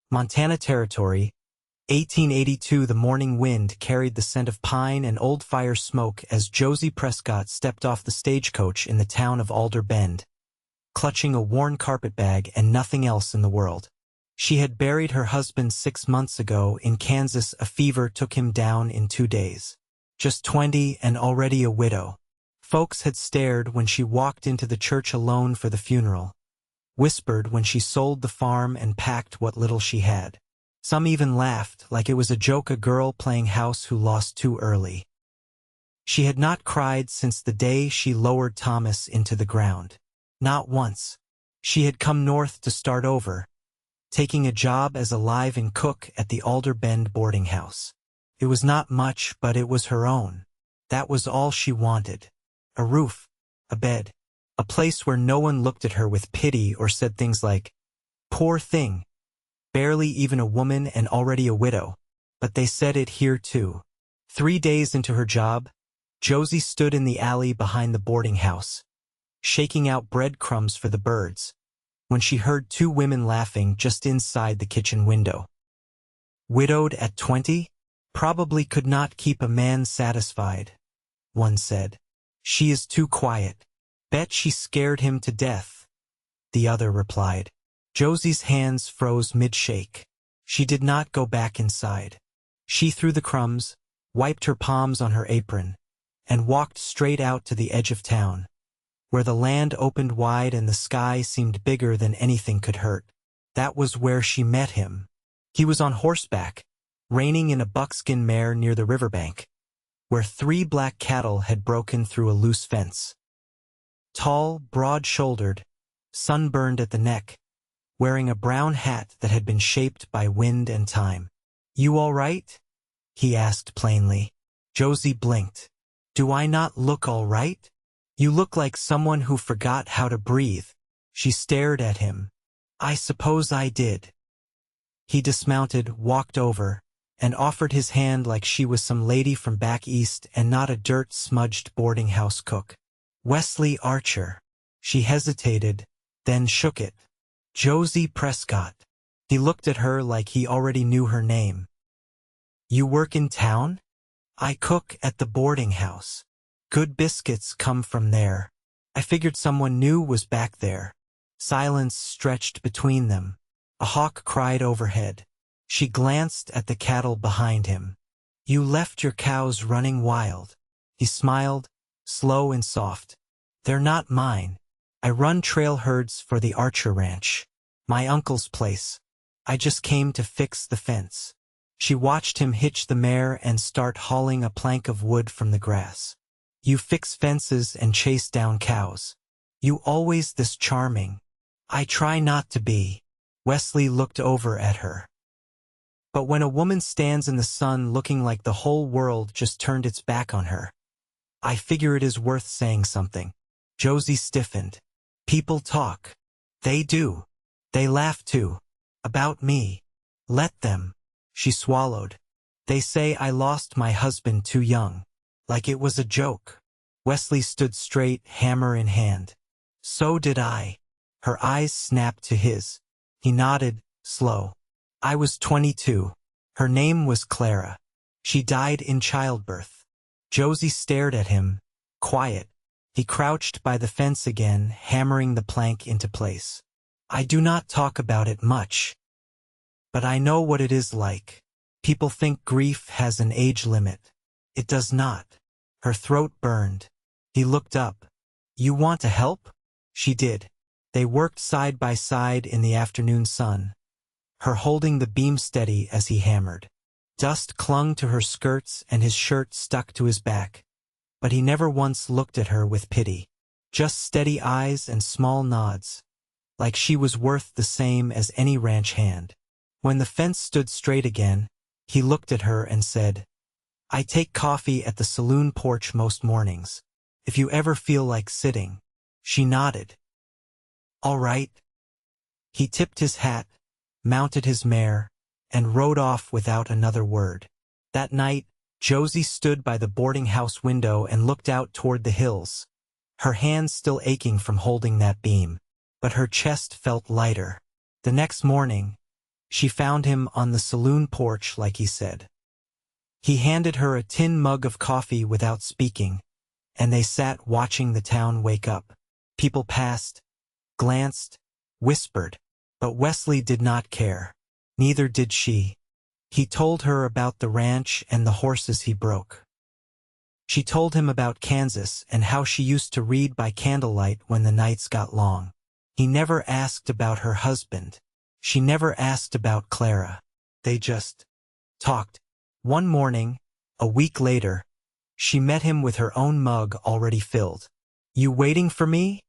Montana Territory, 1882. The morning wind carried the scent of pine and old fire smoke as Josie Prescott stepped off the stagecoach in the town of Alder Bend, clutching a worn carpetbag and nothing else in the world. She had buried her husband 6 months ago in Kansas. A fever took him down in 2 days. Just 20 and already a widow. Folks had stared when she walked into the church alone for the funeral, whispered when she sold the farm and packed what little she had. Some even laughed like it was a joke, a girl playing house who lost too early. She had not cried since the day she lowered Thomas into the ground. Not once. She had come north to start over, taking a job as a live-in cook at the Alder Bend boarding house. It was not much, but it was her own. That was all she wanted. A roof, a bed, a place where no one looked at her with pity or said things like, "Poor thing." Barely even a woman and already a widow. But they said it here too. 3 days into her job, Josie stood in the alley behind the boarding house, shaking out breadcrumbs for the birds, when she heard 2 women laughing just inside the kitchen window. Widowed at 20? Probably could not keep a man satisfied, one said. She is too quiet. Bet she scared him to death, the other replied. Josie's hands froze mid-shake. She did not go back inside. She threw the crumbs, wiped her palms on her apron, and walked straight out to the edge of town, where the land opened wide and the sky seemed bigger than anything could hurt. That was where she met him. He was on horseback, reining in a buckskin mare near the riverbank, where 3 black cattle had broken through a loose fence. Tall, broad-shouldered, sunburned at the neck, wearing a brown hat that had been shaped by wind and time. "You all right?" he asked plainly. Josie blinked. "Do I not look all right? You look like someone who forgot how to breathe." She stared at him. "I suppose I did." He dismounted, walked over, and offered his hand like she was some lady from back east and not a dirt-smudged boarding house cook. "Wesley Archer." She hesitated, then shook it. "Josie Prescott." He looked at her like he already knew her name. "You work in town?" "I cook at the boarding house. Good biscuits come from there." I figured someone new was back there. Silence stretched between them. A hawk cried overhead. She glanced at the cattle behind him. "You left your cows running wild." He smiled, slow and soft. "They're not mine. I run trail herds for the Archer Ranch, my uncle's place. I just came to fix the fence." She watched him hitch the mare and start hauling a plank of wood from the grass. "You fix fences and chase down cows. You always this charming." "I try not to be." Wesley looked over at her. But when a woman stands in the sun looking like the whole world just turned its back on her, I figure it is worth saying something. Josie stiffened. "People talk." "They do. They laugh too. About me." "Let them." She swallowed. "They say I lost my husband too young. Like it was a joke." Wesley stood straight, hammer in hand. "So did I." Her eyes snapped to his. He nodded, slow. "I was 22. Her name was Clara. She died in childbirth." Josie stared at him, quiet. He crouched by the fence again, hammering the plank into place. "I do not talk about it much. But I know what it is like. People think grief has an age limit. It does not." Her throat burned. He looked up. "You want to help?" She did. They worked side by side in the afternoon sun, her holding the beam steady as he hammered. Dust clung to her skirts and his shirt stuck to his back, but he never once looked at her with pity. Just steady eyes and small nods, like she was worth the same as any ranch hand. When the fence stood straight again, he looked at her and said, "I take coffee at the saloon porch most mornings. If you ever feel like sitting." She nodded. "All right." He tipped his hat, mounted his mare, and rode off without another word. That night, Josie stood by the boarding house window and looked out toward the hills, her hands still aching from holding that beam, but her chest felt lighter. The next morning, She found him on the saloon porch like he said. He handed her a tin mug of coffee without speaking, and they sat watching the town wake up. People passed, glanced, whispered, but Wesley did not care. Neither did she. He told her about the ranch and the horses he broke. She told him about Kansas and how she used to read by candlelight when the nights got long. He never asked about her husband. She never asked about Clara. They just talked. One morning, a week later, she met him with her own mug already filled. "You waiting for me?"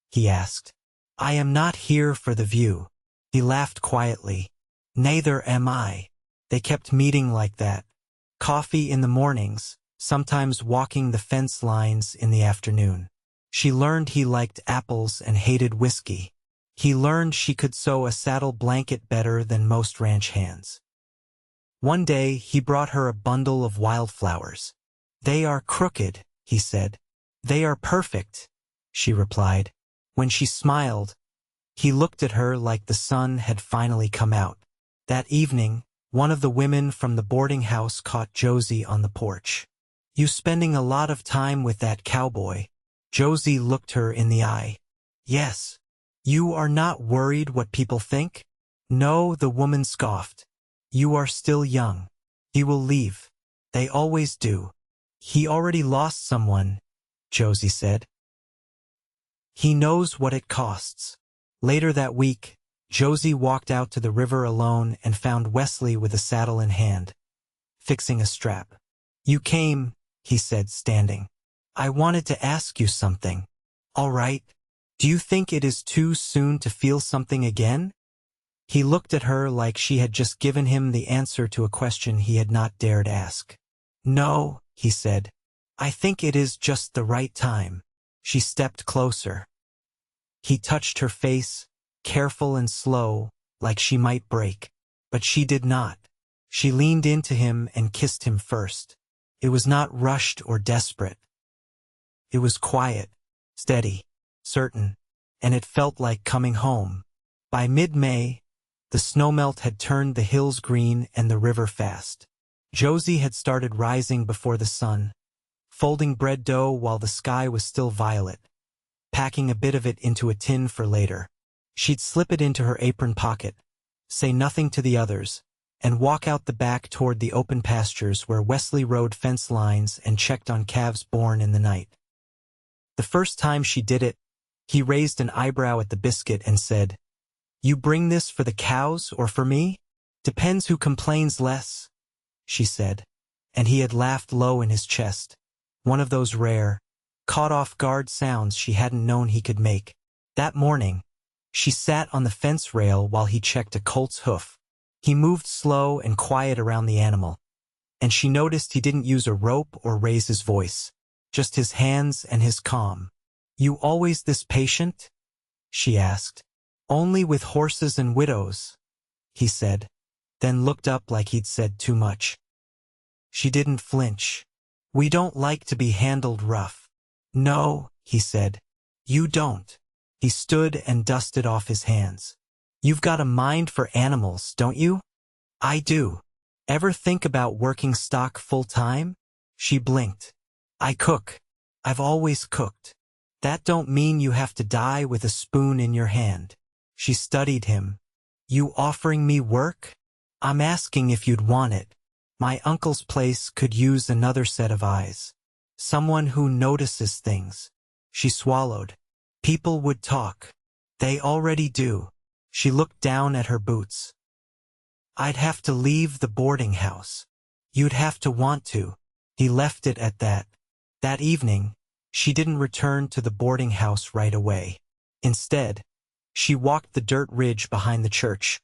he asked. "I am not here for the view." He laughed quietly. "Neither am I." They kept meeting like that. Coffee in the mornings, sometimes walking the fence lines in the afternoon. She learned he liked apples and hated whiskey. He learned she could sew a saddle blanket better than most ranch hands. One day he brought her a bundle of wildflowers. "They are crooked," he said. "They are perfect," she replied. When she smiled, he looked at her like the sun had finally come out. That evening, one of the women from the boarding house caught Josie on the porch. "You spending a lot of time with that cowboy?" Josie looked her in the eye. "Yes." "You are not worried what people think?" "No," the woman scoffed. "You are still young. He will leave. They always do." "He already lost someone," Josie said. "He knows what it costs." Later that week, Josie walked out to the river alone and found Wesley with a saddle in hand, fixing a strap. "You came," he said, standing. "I wanted to ask you something." "All right. Do you think it is too soon to feel something again?" He looked at her like she had just given him the answer to a question he had not dared ask. "No," he said. "I think it is just the right time." She stepped closer. He touched her face, careful and slow, like she might break. But she did not. She leaned into him and kissed him first. It was not rushed or desperate. It was quiet, steady, certain, and it felt like coming home. By mid-May, the snowmelt had turned the hills green and the river fast. Josie had started rising before the sun, folding bread dough while the sky was still violet, packing a bit of it into a tin for later. She'd slip it into her apron pocket, say nothing to the others, and walk out the back toward the open pastures where Wesley rode fence lines and checked on calves born in the night. The first time she did it, he raised an eyebrow at the biscuit and said, "You bring this for the cows or for me?" "Depends who complains less," she said, and he had laughed low in his chest, one of those rare, caught-off-guard sounds she hadn't known he could make. That morning, she sat on the fence rail while he checked a colt's hoof. He moved slow and quiet around the animal, and she noticed he didn't use a rope or raise his voice, just his hands and his calm. "You always this patient?" she asked. "Only with horses and widows," he said, then looked up like he'd said too much. She didn't flinch. "We don't like to be handled rough." "No," he said. "You don't." He stood and dusted off his hands. "You've got a mind for animals, don't you?" "I do." "Ever think about working stock full-time?" She blinked. "I cook. I've always cooked." "That don't mean you have to die with a spoon in your hand." She studied him. "You offering me work?" "I'm asking if you'd want it. My uncle's place could use another set of eyes. Someone who notices things." She swallowed. "People would talk." "They already do." She looked down at her boots. "I'd have to leave the boarding house." "You'd have to want to." He left it at that. That evening, she didn't return to the boarding house right away. Instead, she walked the dirt ridge behind the church,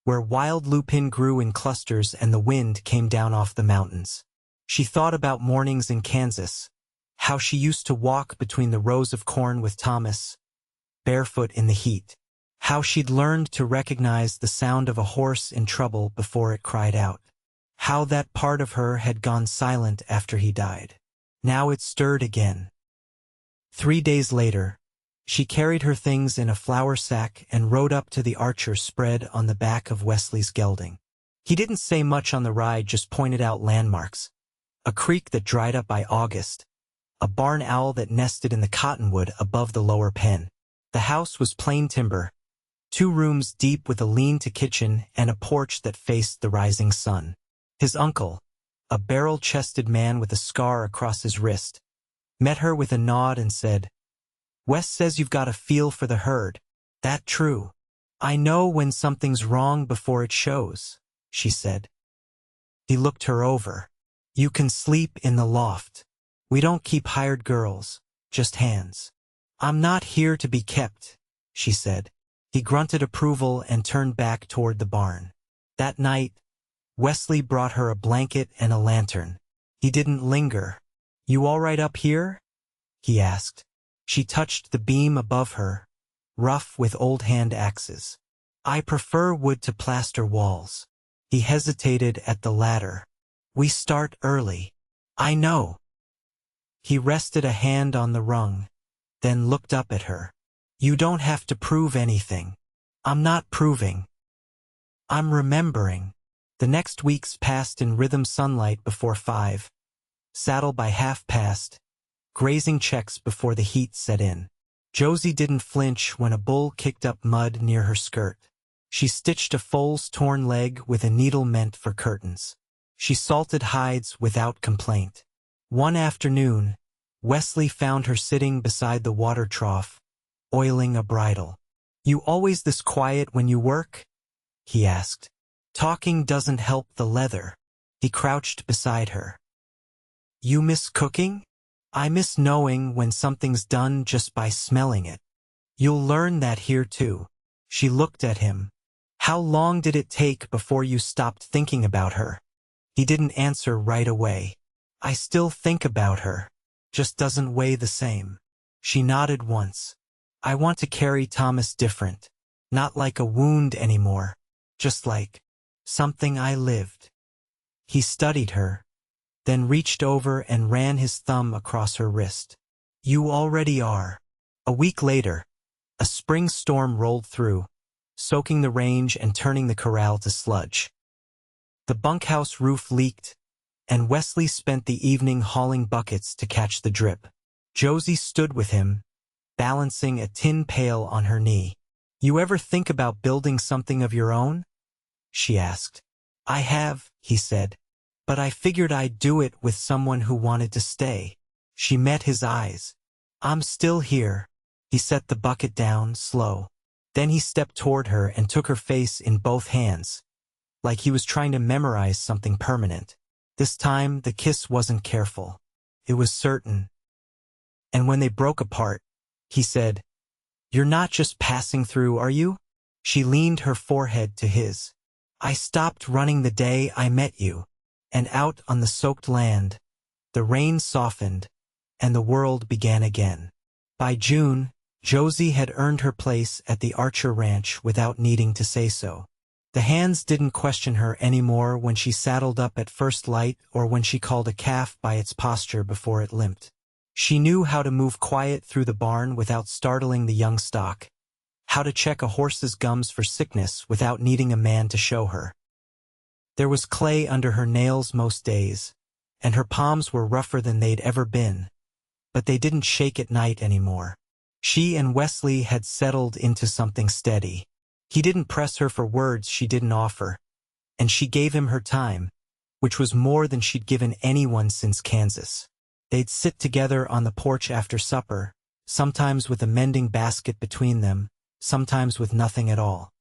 where wild lupin grew in clusters and the wind came down off the mountains. She thought about mornings in Kansas, how she used to walk between the rows of corn with Thomas, barefoot in the heat, how she'd learned to recognize the sound of a horse in trouble before it cried out, how that part of her had gone silent after he died. Now it stirred again. 3 days later, She carried her things in a flour sack and rode up to the Archer spread on the back of Wesley's gelding. He didn't say much on the ride, just pointed out landmarks. A creek that dried up by August. A barn owl that nested in the cottonwood above the lower pen. The house was plain timber, 2 rooms deep with a lean-to kitchen and a porch that faced the rising sun. His uncle, a barrel-chested man with a scar across his wrist, met her with a nod and said, "Wes says you've got a feel for the herd. That true? I know when something's wrong before it shows," she said. He looked her over. "You can sleep in the loft. We don't keep hired girls, just hands." "I'm not here to be kept," she said. He grunted approval and turned back toward the barn. That night, Wesley brought her a blanket and a lantern. He didn't linger. "You all right up here?" he asked. She touched the beam above her, rough with old hand axes. "I prefer wood to plaster walls." He hesitated at the ladder. "We start early." "I know." He rested a hand on the rung, then looked up at her. "You don't have to prove anything." "I'm not proving. I'm remembering." The next weeks passed in rhythm sunlight before 5, saddle by 1/2 past, grazing checks before the heat set in. Josie didn't flinch when a bull kicked up mud near her skirt. She stitched a foal's torn leg with a needle meant for curtains. She salted hides without complaint. One afternoon, Wesley found her sitting beside the water trough, oiling a bridle. "You always this quiet when you work?" he asked. "Talking doesn't help the leather." He crouched beside her. "You miss cooking?" "I miss knowing when something's done just by smelling it." "You'll learn that here too." She looked at him. "How long did it take before you stopped thinking about her?" He didn't answer right away. "I still think about her. Just doesn't weigh the same." She nodded once. "I want to carry Thomas different. Not like a wound anymore. Just like something I lived." He studied her, then reached over and ran his thumb across her wrist. "You already are." A week later, a spring storm rolled through, soaking the range and turning the corral to sludge. The bunkhouse roof leaked, and Wesley spent the evening hauling buckets to catch the drip. Josie stood with him, balancing a tin pail on her knee. "You ever think about building something of your own?" she asked. "I have," he said, "but I figured I'd do it with someone who wanted to stay." She met his eyes. "I'm still here." He set the bucket down, slow. Then he stepped toward her and took her face in both hands, like he was trying to memorize something permanent. This time, the kiss wasn't careful. It was certain. And when they broke apart, he said, "You're not just passing through, are you?" She leaned her forehead to his. "I stopped running the day I met you." And out on the soaked land, the rain softened, and the world began again. By June, Josie had earned her place at the Archer Ranch without needing to say so. The hands didn't question her anymore when she saddled up at first light or when she called a calf by its posture before it limped. She knew how to move quiet through the barn without startling the young stock, how to check a horse's gums for sickness without needing a man to show her. There was clay under her nails most days, and her palms were rougher than they'd ever been, but they didn't shake at night anymore. She and Wesley had settled into something steady. He didn't press her for words she didn't offer, and she gave him her time, which was more than she'd given anyone since Kansas. They'd sit together on the porch after supper, sometimes with a mending basket between them, sometimes with nothing at all.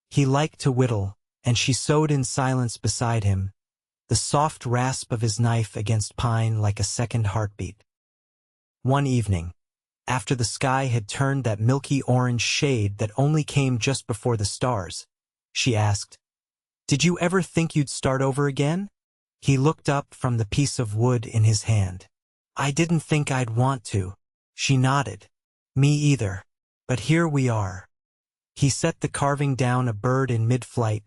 He liked to whittle, and she sewed in silence beside him, the soft rasp of his knife against pine like a second heartbeat. One evening, after the sky had turned that milky orange shade that only came just before the stars, she asked, "Did you ever think you'd start over again?" He looked up from the piece of wood in his hand. "I didn't think I'd want to." She nodded. "Me either. But here we are." He set the carving down a bird in mid-flight,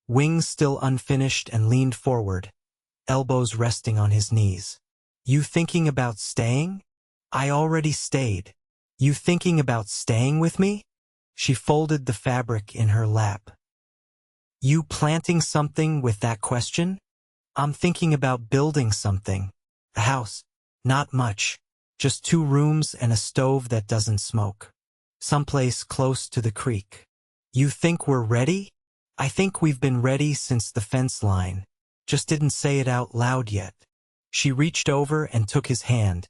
wings still unfinished, and leaned forward, elbows resting on his knees. "You thinking about staying?" "I already stayed." You thinking about staying with me? She folded the fabric in her lap. You planting something with that question? I'm thinking about building something. A house. Not much. Just 2 rooms and a stove that doesn't smoke. Someplace close to the creek. You think we're ready? I think we've been ready since the fence line. Just didn't say it out loud yet. She reached over and took his hand,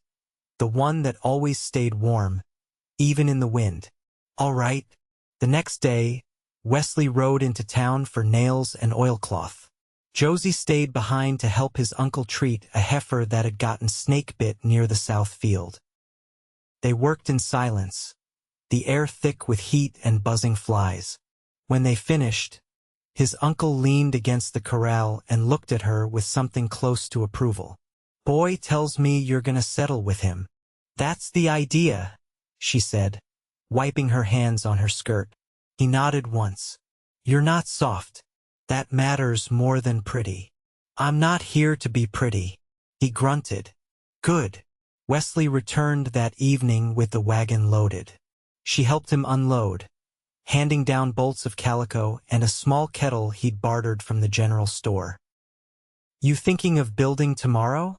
the one that always stayed warm, even in the wind. All right. The next day, Wesley rode into town for nails and oilcloth. Josie stayed behind to help his uncle treat a heifer that had gotten snake-bit near the south field. They worked in silence, the air thick with heat and buzzing flies. When they finished, his uncle leaned against the corral and looked at her with something close to approval. Boy tells me you're gonna settle with him. That's the idea, she said, wiping her hands on her skirt. He nodded once. You're not soft. That matters more than pretty. I'm not here to be pretty. He grunted. Good. Wesley returned that evening with the wagon loaded. She helped him unload, handing down bolts of calico and a small kettle he'd bartered from the general store. You thinking of building tomorrow?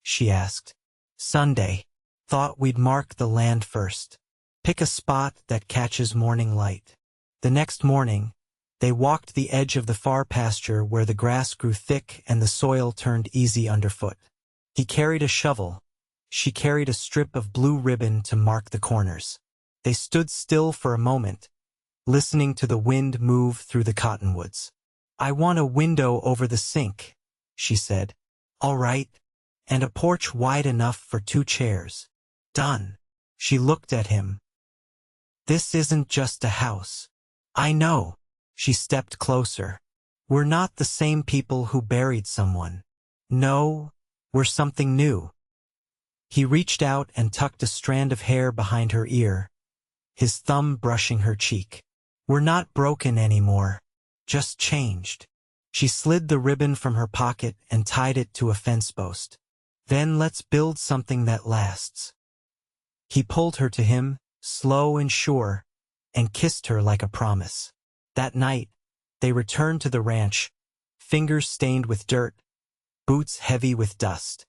She asked. Sunday. Thought we'd mark the land first. Pick a spot that catches morning light. The next morning, they walked the edge of the far pasture where the grass grew thick and the soil turned easy underfoot. He carried a shovel. She carried a strip of blue ribbon to mark the corners. They stood still for a moment, listening to the wind move through the cottonwoods. I want a window over the sink, she said. All right, and a porch wide enough for 2 chairs. Done. She looked at him. This isn't just a house. I know. She stepped closer. We're not the same people who buried someone. No, we're something new. He reached out and tucked a strand of hair behind her ear, his thumb brushing her cheek. We're not broken anymore, just changed. She slid the ribbon from her pocket and tied it to a fence post. Then let's build something that lasts. He pulled her to him, slow and sure, and kissed her like a promise. That night, they returned to the ranch, fingers stained with dirt, boots heavy with dust.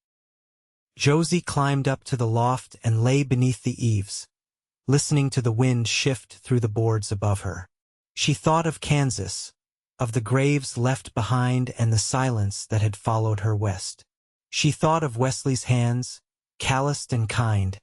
Josie climbed up to the loft and lay beneath the eaves, listening to the wind shift through the boards above her. She thought of Kansas, of the graves left behind and the silence that had followed her west. She thought of Wesley's hands, calloused and kind,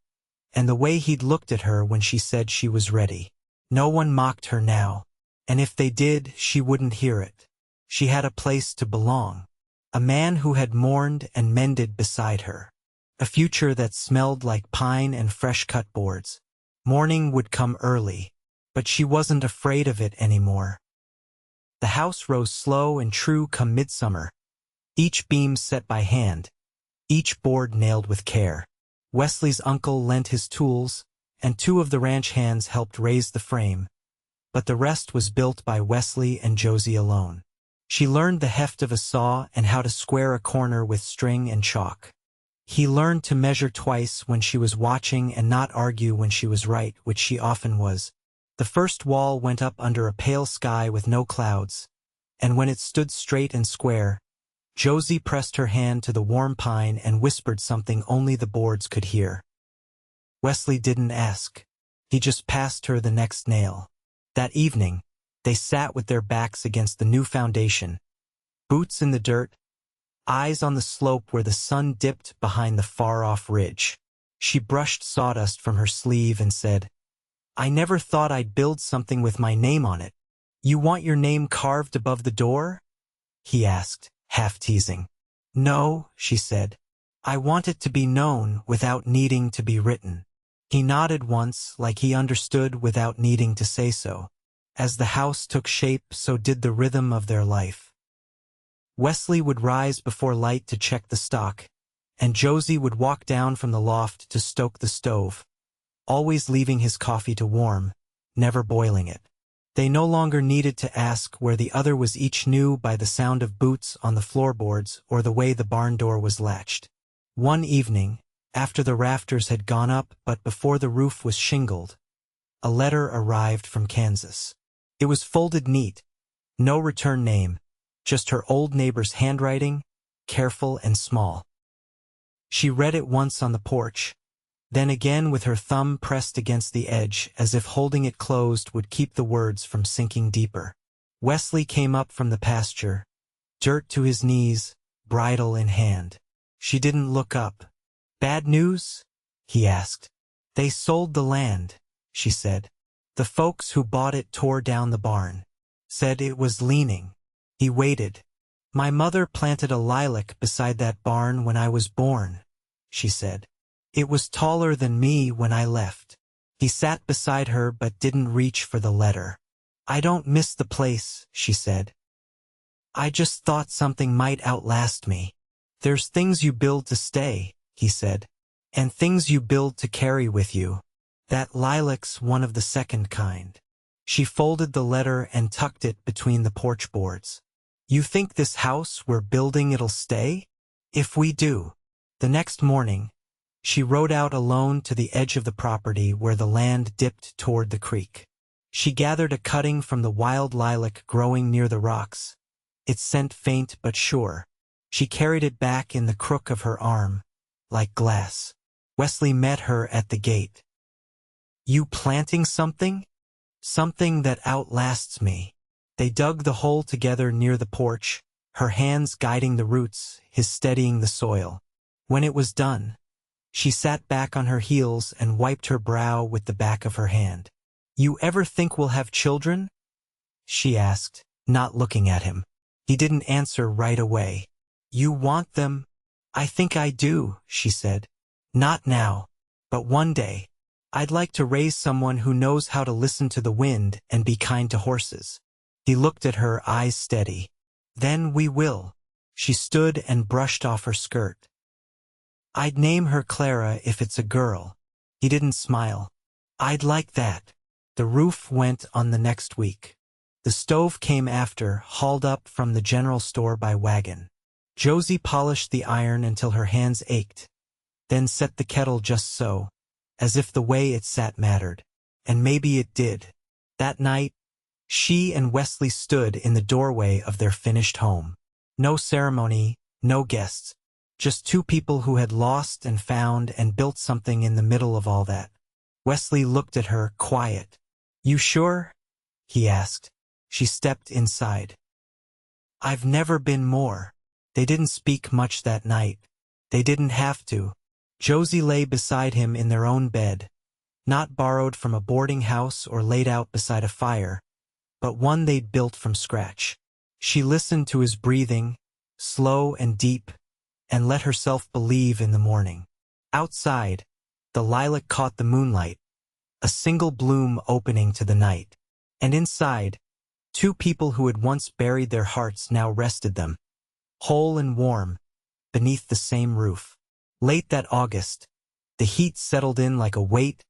and the way he'd looked at her when she said she was ready. No one mocked her now, and if they did, she wouldn't hear it. She had a place to belong, a man who had mourned and mended beside her, a future that smelled like pine and fresh-cut boards. Morning would come early, but she wasn't afraid of it anymore. The house rose slow and true come midsummer, each beam set by hand, each board nailed with care. Wesley's uncle lent his tools, and 2 of the ranch hands helped raise the frame, but the rest was built by Wesley and Josie alone. She learned the heft of a saw and how to square a corner with string and chalk. He learned to measure twice when she was watching and not argue when she was right, which she often was. The first wall went up under a pale sky with no clouds, and when it stood straight and square, Josie pressed her hand to the warm pine and whispered something only the boards could hear. Wesley didn't ask. He just passed her the next nail. That evening, they sat with their backs against the new foundation, boots in the dirt, eyes on the slope where the sun dipped behind the far-off ridge. She brushed sawdust from her sleeve and said, I never thought I'd build something with my name on it. You want your name carved above the door? He asked, half teasing. No, she said. I want it to be known without needing to be written. He nodded once, like he understood without needing to say so. As the house took shape, so did the rhythm of their life. Wesley would rise before light to check the stock, and Josie would walk down from the loft to stoke the stove, always leaving his coffee to warm, never boiling it. They no longer needed to ask where the other was, each knew by the sound of boots on the floorboards or the way the barn door was latched. One evening, After the rafters had gone up but before the roof was shingled, a letter arrived from Kansas. It was folded neat, no return name, just her old neighbor's handwriting, careful and small. She read it once on the porch, then again with her thumb pressed against the edge as if holding it closed would keep the words from sinking deeper. Wesley came up from the pasture, dirt to his knees, bridle in hand. She didn't look up. "Bad news?" he asked. "They sold the land," she said. "The folks who bought it tore down the barn. Said it was leaning." He waited. "My mother planted a lilac beside that barn when I was born," she said. "It was taller than me when I left." He sat beside her but didn't reach for the letter. "I don't miss the place," she said. "I just thought something might outlast me." "There's things you build to stay," he said, "and things you build to carry with you. That lilac's one of the second kind." She folded the letter and tucked it between the porch boards. "You think this house we're building it'll stay? If we do." The next morning, she rode out alone to the edge of the property where the land dipped toward the creek. She gathered a cutting from the wild lilac growing near the rocks, its scent faint but sure. She carried it back in the crook of her arm, like glass. Wesley met her at the gate. "You planting something?" "Something that outlasts me." They dug the hole together near the porch, her hands guiding the roots, his steadying the soil. When it was done, she sat back on her heels and wiped her brow with the back of her hand. "You ever think we'll have children?" she asked, not looking at him. He didn't answer right away. "You want them?" "I think I do," she said. "Not now, but one day. I'd like to raise someone who knows how to listen to the wind and be kind to horses." He looked at her, eyes steady. "Then we will." She stood and brushed off her skirt. "I'd name her Clara if it's a girl." He didn't smile. "I'd like that." The roof went on the next week. The stove came after, hauled up from the general store by wagon. Josie polished the iron until her hands ached, then set the kettle just so, as if the way it sat mattered. And maybe it did. That night, she and Wesley stood in the doorway of their finished home. No ceremony, no guests. Just two people who had lost and found and built something in the middle of all that. Wesley looked at her, quiet. "You sure?" he asked. She stepped inside. "I've never been more." They didn't speak much that night. They didn't have to. Josie lay beside him in their own bed, not borrowed from a boarding house or laid out beside a fire, but one they'd built from scratch. She listened to his breathing, slow and deep, and let herself believe in the morning. Outside, the lilac caught the moonlight, a single bloom opening to the night. And inside, two people who had once buried their hearts now rested them, whole and warm, beneath the same roof. Late that August, the heat settled in like a weight,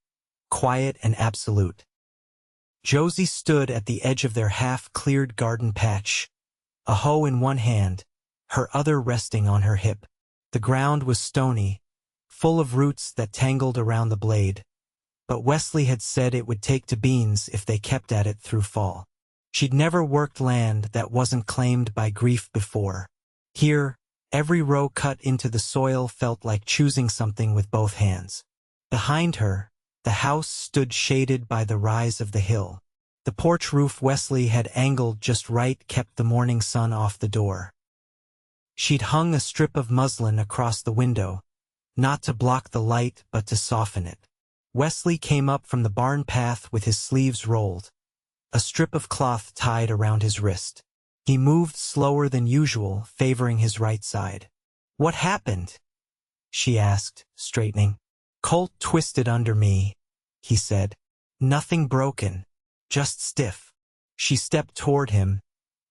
quiet and absolute. Josie stood at the edge of their half-cleared garden patch, a hoe in one hand, her other resting on her hip. The ground was stony, full of roots that tangled around the blade, but Wesley had said it would take to beans if they kept at it through fall. She'd never worked land that wasn't claimed by grief before. Here, every row cut into the soil felt like choosing something with both hands. Behind her, the house stood shaded by the rise of the hill. The porch roof Wesley had angled just right kept the morning sun off the door. She'd hung a strip of muslin across the window, not to block the light but to soften it. Wesley came up from the barn path with his sleeves rolled, a strip of cloth tied around his wrist. He moved slower than usual, favoring his right side. "What happened?" she asked, straightening. "Colt twisted under me," he said. "Nothing broken, just stiff." She stepped toward him,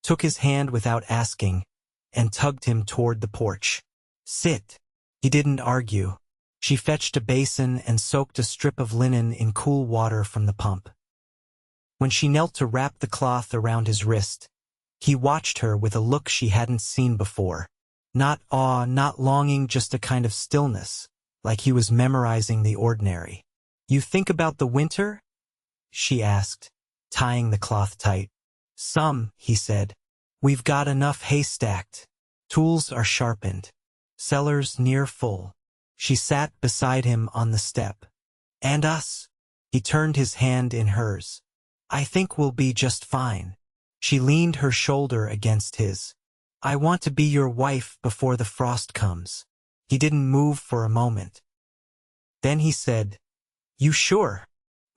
took his hand without asking, and tugged him toward the porch. "Sit." He didn't argue. She fetched a basin and soaked a strip of linen in cool water from the pump. When she knelt to wrap the cloth around his wrist, he watched her with a look she hadn't seen before. Not awe, not longing, just a kind of stillness, like he was memorizing the ordinary. "You think about the winter?" she asked, tying the cloth tight. "Some," he said. "We've got enough hay stacked. Tools are sharpened. Cellars near full." She sat beside him on the step. "And us?" He turned his hand in hers. "I think we'll be just fine." She leaned her shoulder against his. "I want to be your wife before the frost comes." He didn't move for a moment. Then he said, "You sure?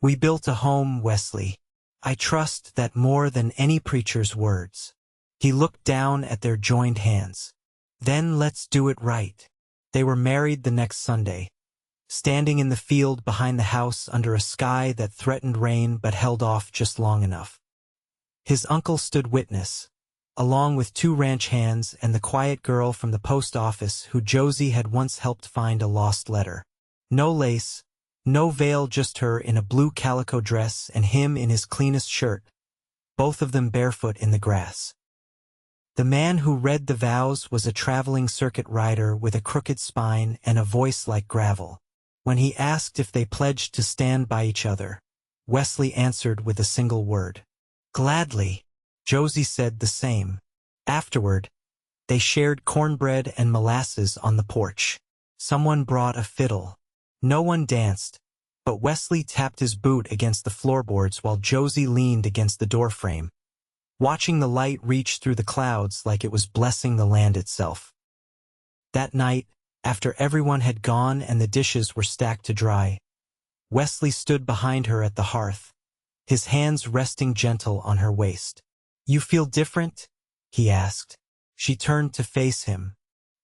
We built a home, Wesley. I trust that more than any preacher's words." He looked down at their joined hands. "Then let's do it right." They were married the next Sunday, standing in the field behind the house under a sky that threatened rain but held off just long enough. His uncle stood witness, along with 2 ranch hands and the quiet girl from the post office who Josie had once helped find a lost letter. No lace, no veil, just her in a blue calico dress and him in his cleanest shirt, both of them barefoot in the grass. The man who read the vows was a traveling circuit rider with a crooked spine and a voice like gravel. When he asked if they pledged to stand by each other, Wesley answered with a single word. "Gladly." Josie said the same. Afterward, they shared cornbread and molasses on the porch. Someone brought a fiddle. No one danced, but Wesley tapped his boot against the floorboards while Josie leaned against the doorframe, watching the light reach through the clouds like it was blessing the land itself. That night, after everyone had gone and the dishes were stacked to dry, Wesley stood behind her at the hearth, his hands resting gentle on her waist. "You feel different?" he asked. She turned to face him.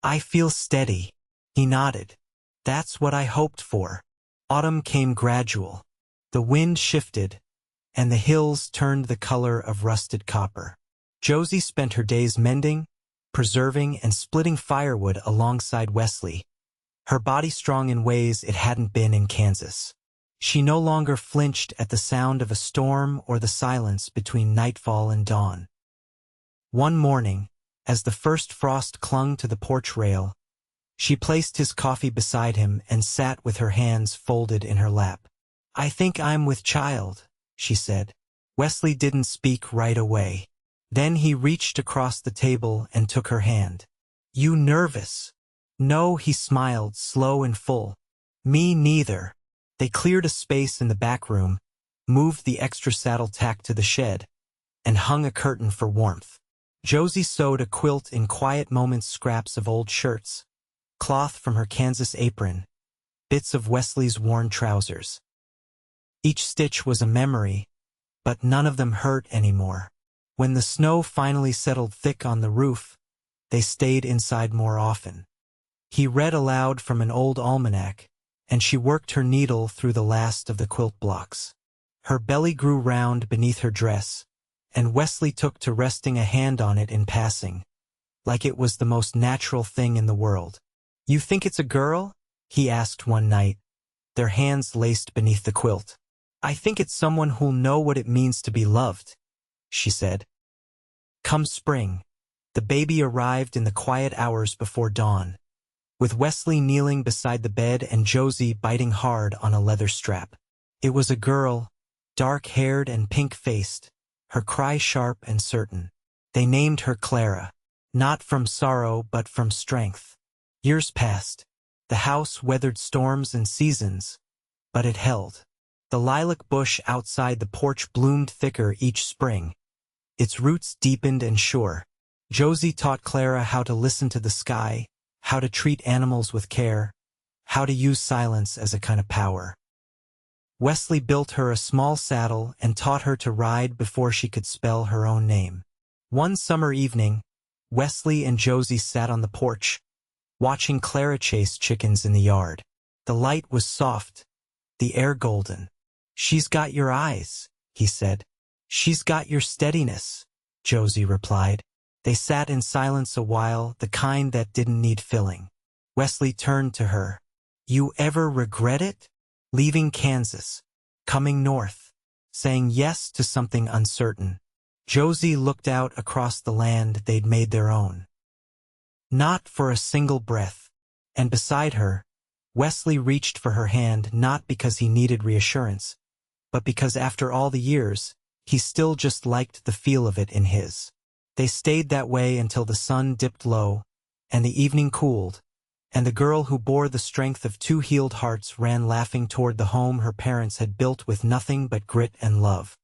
"I feel steady." He nodded. "That's what I hoped for." Autumn came gradual. The wind shifted, and the hills turned the color of rusted copper. Josie spent her days mending, preserving, and splitting firewood alongside Wesley, her body strong in ways it hadn't been in Kansas. She no longer flinched at the sound of a storm or the silence between nightfall and dawn. One morning, as the first frost clung to the porch rail, she placed his coffee beside him and sat with her hands folded in her lap. "I think I'm with child," she said. Wesley didn't speak right away. Then he reached across the table and took her hand. "You nervous?" "No," he smiled, slow and full. "Me neither." They cleared a space in the back room, moved the extra saddle tack to the shed, and hung a curtain for warmth. Josie sewed a quilt in quiet moments, scraps of old shirts, cloth from her Kansas apron, bits of Wesley's worn trousers. Each stitch was a memory, but none of them hurt anymore. When the snow finally settled thick on the roof, they stayed inside more often. He read aloud from an old almanac, and she worked her needle through the last of the quilt blocks. Her belly grew round beneath her dress, and Wesley took to resting a hand on it in passing, like it was the most natural thing in the world. "You think it's a girl?" he asked one night, their hands laced beneath the quilt. "I think it's someone who'll know what it means to be loved," she said. Come spring, the baby arrived in the quiet hours before dawn, with Wesley kneeling beside the bed and Josie biting hard on a leather strap. It was a girl, dark-haired and pink-faced, her cry sharp and certain. They named her Clara, not from sorrow but from strength. Years passed. The house weathered storms and seasons, but it held. The lilac bush outside the porch bloomed thicker each spring, its roots deepened and sure. Josie taught Clara how to listen to the sky, how to treat animals with care, how to use silence as a kind of power. Wesley built her a small saddle and taught her to ride before she could spell her own name. One summer evening, Wesley and Josie sat on the porch, watching Clara chase chickens in the yard. The light was soft, the air golden. "She's got your eyes," he said. "She's got your steadiness," Josie replied. They sat in silence a while, the kind that didn't need filling. Wesley turned to her. "You ever regret it? Leaving Kansas, coming north, saying yes to something uncertain?" Josie looked out across the land they'd made their own. "Not for a single breath." And beside her, Wesley reached for her hand not because he needed reassurance, but because after all the years, he still just liked the feel of it in his. They stayed that way until the sun dipped low, and the evening cooled, and the girl who bore the strength of two healed hearts ran laughing toward the home her parents had built with nothing but grit and love.